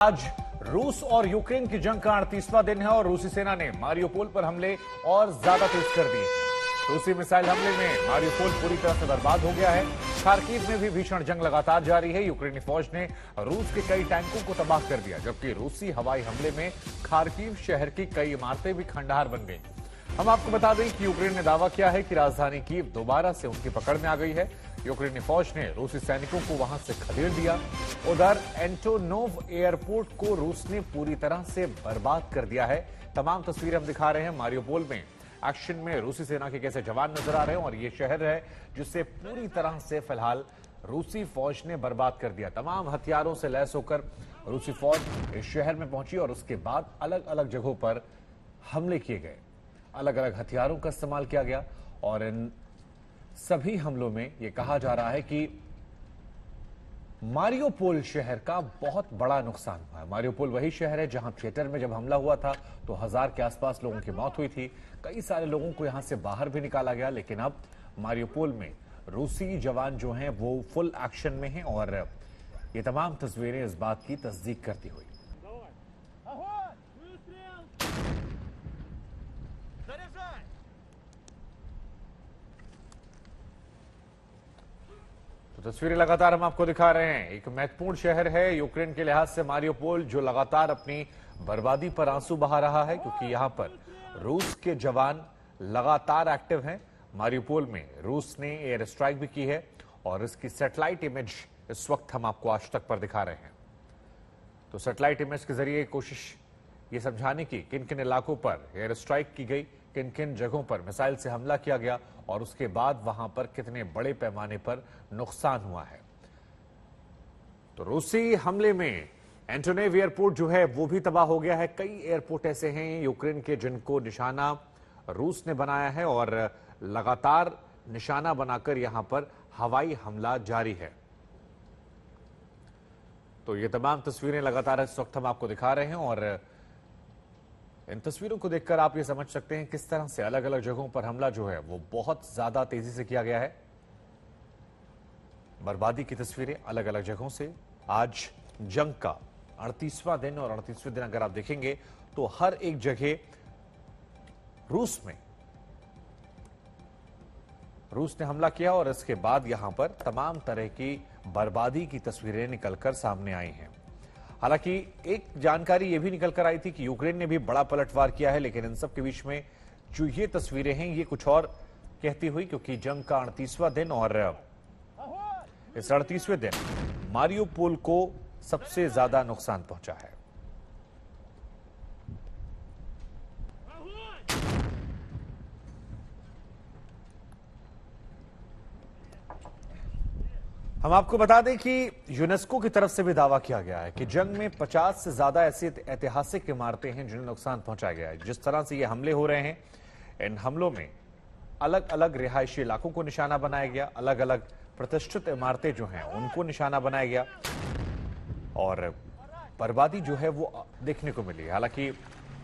आज रूस और यूक्रेन की जंग का 38वां दिन है और रूसी सेना ने मारियोपोल पर हमले और ज्यादा तेज कर दिए। रूसी मिसाइल हमले में मारियोपोल पूरी तरह से बर्बाद हो गया है। खार्किव में भी भीषण जंग लगातार जारी है। यूक्रेनी फौज ने रूस के कई टैंकों को तबाह कर दिया, जबकि रूसी हवाई हमले में खार्किव शहर की कई इमारतें भी खंडहर बन गई। हम आपको बता दें कि यूक्रेन ने दावा किया है कि राजधानी कीव दोबारा से उनकी पकड़ में आ गई है। यूक्रेनी फौज ने रूसी सैनिकों को वहां से खदेड़ दिया। उधर एंटोनोव एयरपोर्ट को रूस ने पूरी तरह से बर्बाद कर दिया है। तमाम तस्वीरें हम दिखा रहे हैं। मारियोपोल में एक्शन में रूसी सेना के कैसे जवान नजर आ रहे हैं और ये शहर है जिसे पूरी तरह से फिलहाल रूसी फौज ने बर्बाद कर दिया। तमाम हथियारों से लैस होकर रूसी फौज इस शहर में पहुंची और उसके बाद अलग अलग जगहों पर हमले किए गए। अलग अलग हथियारों का इस्तेमाल किया गया और इन सभी हमलों में यह कहा जा रहा है कि मारियोपोल शहर का बहुत बड़ा नुकसान हुआ है। मारियोपोल वही शहर है जहां थिएटर में जब हमला हुआ था तो 1000 के आसपास लोगों की मौत हुई थी। कई सारे लोगों को यहां से बाहर भी निकाला गया, लेकिन अब मारियोपोल में रूसी जवान जो हैं वो फुल एक्शन में हैं और ये तमाम तस्वीरें इस बात की तस्दीक करती हुई। तो तस्वीरें लगातार हम आपको दिखा रहे हैं। एक महत्वपूर्ण शहर है यूक्रेन के लिहाज से मारियोपोल, जो लगातार अपनी बर्बादी पर आंसू बहा रहा है, क्योंकि यहां पर रूस के जवान लगातार एक्टिव हैं। मारियोपोल में रूस ने एयर स्ट्राइक भी की है और इसकी सैटेलाइट इमेज इस वक्त हम आपको आज तक पर दिखा रहे हैं। तो सैटेलाइट इमेज के जरिए कोशिश ये समझाने की किन किन इलाकों पर एयर स्ट्राइक की गई, किन किन जगहों पर मिसाइल से हमला किया गया और उसके बाद वहां पर कितने बड़े पैमाने पर नुकसान हुआ है। तो रूसी हमले में एंटोनोव एयरपोर्ट जो है वो भी तबाह हो गया है। कई एयरपोर्ट ऐसे हैं यूक्रेन के जिनको निशाना रूस ने बनाया है और लगातार निशाना बनाकर यहां पर हवाई हमला जारी है। तो ये तमाम तस्वीरें लगातार इस वक्त हम आपको दिखा रहे हैं और इन तस्वीरों को देखकर आप ये समझ सकते हैं किस तरह से अलग अलग जगहों पर हमला जो है वो बहुत ज्यादा तेजी से किया गया है। बर्बादी की तस्वीरें अलग अलग जगहों से। आज जंग का 38वां दिन और 38वें दिन अगर आप देखेंगे तो हर एक जगह रूस ने हमला किया और इसके बाद यहां पर तमाम तरह की बर्बादी की तस्वीरें निकलकर सामने आई हैं। हालांकि एक जानकारी यह भी निकल कर आई थी कि यूक्रेन ने भी बड़ा पलटवार किया है, लेकिन इन सब के बीच में जो ये तस्वीरें हैं ये कुछ और कहती हुई, क्योंकि जंग का 38वां दिन और इस 38वें दिन मारियोपोल को सबसे ज्यादा नुकसान पहुंचा है। हम आपको बता दें कि यूनेस्को की तरफ से भी दावा किया गया है कि जंग में 50 से ज्यादा ऐसी ऐतिहासिक इमारतें हैं जिन्हें नुकसान पहुंचाया गया है। जिस तरह से ये हमले हो रहे हैं, इन हमलों में अलग अलग रिहायशी इलाकों को निशाना बनाया गया, अलग अलग प्रतिष्ठित इमारतें जो हैं उनको निशाना बनाया गया और बर्बादी जो है वो देखने को मिली। हालांकि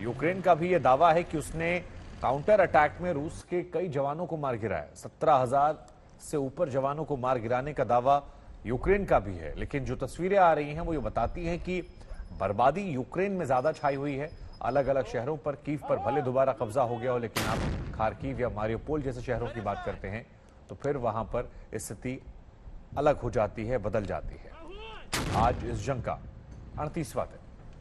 यूक्रेन का भी यह दावा है कि उसने काउंटर अटैक में रूस के कई जवानों को मार गिराया। 17,000 से ऊपर जवानों को मार गिराने का दावा यूक्रेन का भी है, लेकिन जो तस्वीरें आ रही हैं वो ये बताती हैं कि बर्बादी यूक्रेन में ज्यादा छाई हुई है। अलग अलग शहरों पर, कीव पर भले दोबारा कब्जा हो गया हो, लेकिन आप खार्किव या मारियोपोल जैसे शहरों की बात करते हैं तो फिर वहां पर स्थिति अलग हो जाती है, बदल जाती है। आज इस जंग का 38वां दिन।